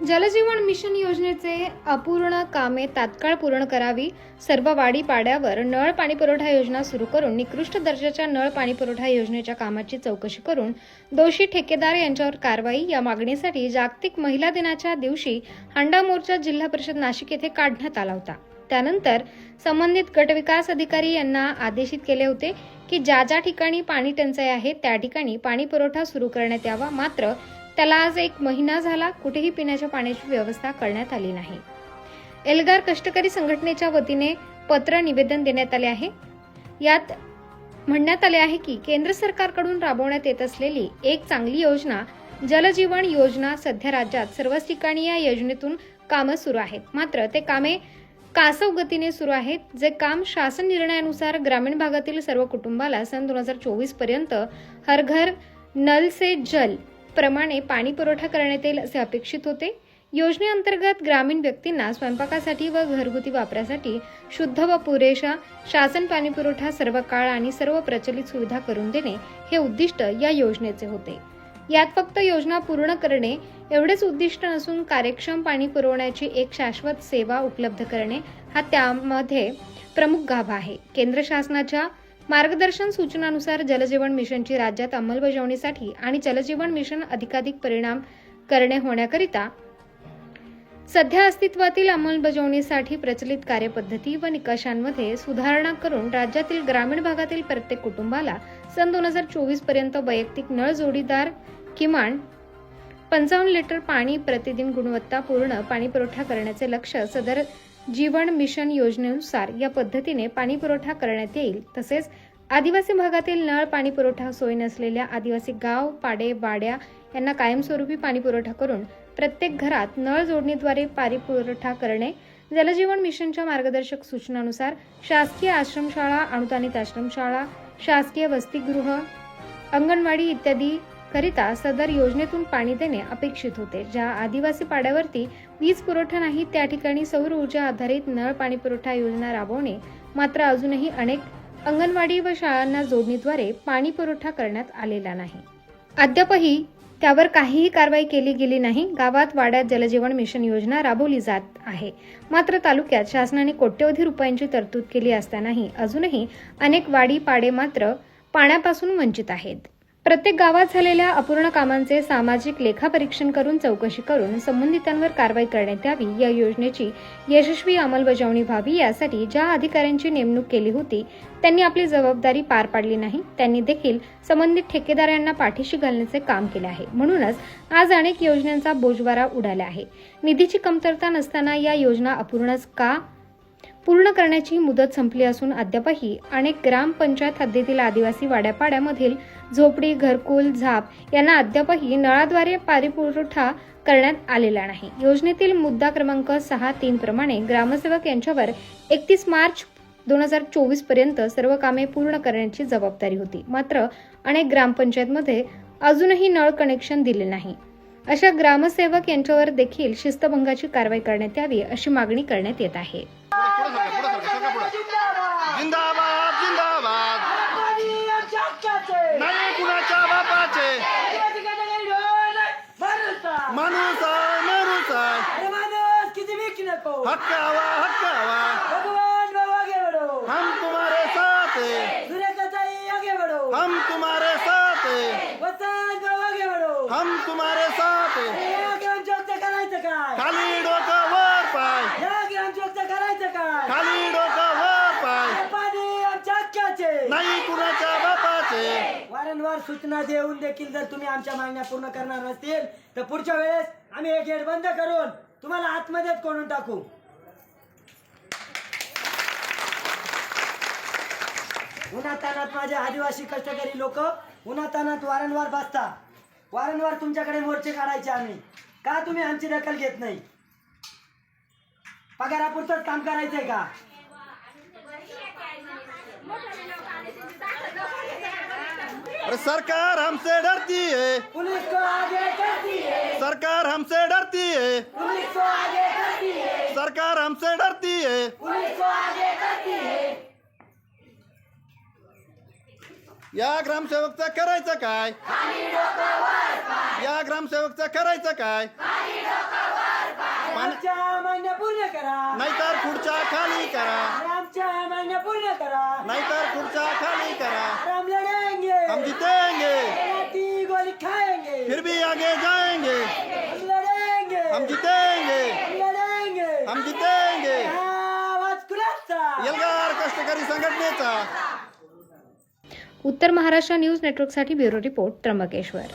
जलजीवन mission योजनेचे अपूर्ण कामे तात्काळ पूर्ण करावी। सर्व वाडी पाड्यावर नळ पाणी पुरवठा योजना सुरू करून निकृष्ट दर्जाच्या नळ पाणी पुरवठा योजनेच्या कामाची चौकशी करून दोषी ठेकेदार यांच्यावर कारवाई या मागणीसाठी जागतिक महिला दिनाच्या दिवशी हांडा मोर्चा जिल्हा परिषद नाशिक येथे काढण्यात आला होता। त्यानंतर संबंधित गटविकास अधिकारी यांना आदेशित केले होते की ज्या ठिकाणी पाणी टंचाई आहे त्या ठिकाणी पाणी पुरवठा सुरू करण्यात यावा। मात्र त्याला आज 1 महिना झाला, कुठेही पिण्याच्या पाण्याची व्यवस्था करण्यात आली नाही। एल्गार कष्टकरी संघटनेच्या वतीने पत्र निवेदन देण्यात आले आहे। यात म्हणण्यात आले आहे की केंद्र सरकारकडून राबवण्यात येत असलेली एक चांगली योजना जलजीवन योजना सध्या राज्यात सर्वच ठिकाणी या योजनेतून कामे सुरू आहेत। मात्र ते कामे कासव गतीने सुरू आहेत। जे काम शासन निर्णयानुसार ग्रामीण भागातील सर्व कुटुंबाला सन 2024 पर्यंत हर घर नल से जल प्रमाणे पाणी पुरवठा करण्यात येईल असे अपेक्षित होते। योजनेअंतर्गत ग्रामीण व्यक्तींना स्वयंपाकासाठी व घरगुती वापरासाठी शुद्ध व पुरेशा शासन पाणी पुरवठा सर्व काळ आणि सर्व प्रचलित सुविधा करून देणे हे उद्दिष्ट या योजनेचे होते। यात फक्त योजना पूर्ण करणे एवढेच उद्दिष्ट नसून कार्यक्षम पाणी पुरवण्याची एक शाश्वत सेवा उपलब्ध करणे हा त्यामध्ये प्रमुख गाभा आहे। केंद्र शासनाच्या मार्गदर्शन सूचनानुसार जलजीवन मिशनची राज्यात अंमलबजावणीसाठी आणि जलजीवन मिशन अधिकाधिक परिणाम करणे होण्याकरिता सध्या अस्तित्वातील अंमलबजावणीसाठी प्रचलित कार्यपद्धती व निकषांमध्ये सुधारणा करून राज्यातील ग्रामीण भागातील प्रत्येक कुटुंबाला सन 2024 पर्यंत वैयक्तिक नळ जोडीदार किमान 55 लिटर पाणी प्रतिदिन गुणवत्तापूर्ण पाणी पुरवठा करण्याचे लक्ष्य सदर जीवन मिशन योजनेनुसार या पद्धतीने पाणी पुरवठा करण्यात येईल। तसेच आदिवासी भागातील नळ पाणी पुरवठा सोय नसलेल्या आदिवासी गाव पाडे वाड्या यांना कायमस्वरूपी पाणी पुरवठा करून प्रत्येक घरात नळ जोडणीद्वारे पाणी पुरवठा करणे। जलजीवन मिशनच्या मार्गदर्शक सूचनानुसार शासकीय आश्रमशाळा अनुदानित आश्रमशाळा शासकीय वसतिगृह अंगणवाडी इत्यादी करिता सदर योजनेतून पाणी देणे अपेक्षित होते। ज्या आदिवासी पाड्यावरती वीज पुरवठा नाही त्या ठिकाणी सौर ऊर्जा आधारित नळ पाणी पुरवठा योजना राबवणे। मात्र अजूनही अनेक अंगणवाडी व शाळांना जोडणीद्वारे पाणी पुरवठा करण्यात आलेला नाही। अद्यापही त्यावर काहीही कारवाई केली गेली नाही। गावात वाड्यात जलजीवन मिशन योजना राबवली जात आहे। मात्र तालुक्यात शासनाने कोट्यवधी रुपयांची तरतूद केली असतानाही अजूनही अनेक वाडी पाडे मात्र पाण्यापासून वंचित आहेत। प्रत्येक गावात झालेल्या अपूर्ण कामांचे सामाजिक लेखापरीक्षण करून चौकशी करून संबंधितांवर कारवाई करण्यात यावी। या योजनेची यशस्वी अंमलबजावणी व्हावी यासाठी ज्या अधिकाऱ्यांची नेमणूक केली होती त्यांनी आपली जबाबदारी पार पाडली नाही। त्यांनी देखील संबंधित ठेकेदारांना पाठीशी घालण्याचे काम केले आहे। म्हणूनच आज अनेक योजनांचा बोजवारा उडाला आहे। निधीची कमतरता नसताना या योजना अपूर्णच का पूर्ण करण्याची मुदत संपली असून अद्यापही अनेक ग्रामपंचायत हद्दीतील आदिवासी वाड्यापाड्यामधील झोपडी घरकुल झाप यांना अद्यापही नळाद्वारे पाणी पुरवठा करण्यात आलेला नाही। योजनेतील मुद्दा क्रमांक 6.3 प्रमाणे ग्रामसेवक यांच्यावर 31 मार्च 2024 पर्यंत सर्व कामे पूर्ण करण्याची जबाबदारी होती। मात्र अनेक ग्रामपंचायतमध्ये अजूनही नळ कनेक्शन दिले नाही। अशा ग्रामसेवक यांच्यावर देखील शिस्तभंगाची कारवाई करण्यात यावी अशी मागणी करण्यात येत आहे। जिंदाबाद जिंदाबाद नाही कुणाच्या बापाचे माणूस हक्क हवा हम तुम्हारे साथ हम तुम्हारे साथ हम तुम्हारे साथ खाली डोकं वर पाय खाली डोकं वर पाय नाही कुणाच्या बापाचे। वारंवार सूचना देऊन देखील जर तुम्ही आमच्या मागण्या पूर्ण करणार नसतील तर पुढच्या वेळेस आम्ही हे गेट बंद करून तुम्हाला आतमध्येच कोणून टाकू। उन्हातानात माझे आदिवासी कष्टकरी लोक उन्हातानात वारंवार बसता, वारंवार तुमच्याकडे मोर्चे काढायचे आम्ही का तुम्ही आमची दखल घेत नाही? पगारापुरतच काम करायचंय का? अरे सरकार हमसे डरती है, पुलिस को आगे करती है, सरकार हमसे डरती है, पुलिस को आगे करती है, सरकार हमसे डरती है, पुलिस को आगे करती है। या ग्रामसेवकचं करायचं काय? या ग्रामसेवकचं करायचं काय? आमच्या मागण्या पूर्ण करा नाहीतर खुर्च्या खाली करा आमच्या मागण्या पूर्ण करा नाहीतर खुर्च्या खाली करा हम लड़ेंगे हम जीतेंगे लाठी गोली खाएंगे फिर भी आगे जाएंगे हम लड़ेंगे हम जीतेंगे हम लड़ेंगे हम जीतेंगे आवाज कुणाचा एल्गार कष्टकरी संघटनेचा. उत्तर महाराष्ट्र न्यूज नेटवर्कसाठी ब्युरो रिपोर्ट त्र्यंबकेश्वर.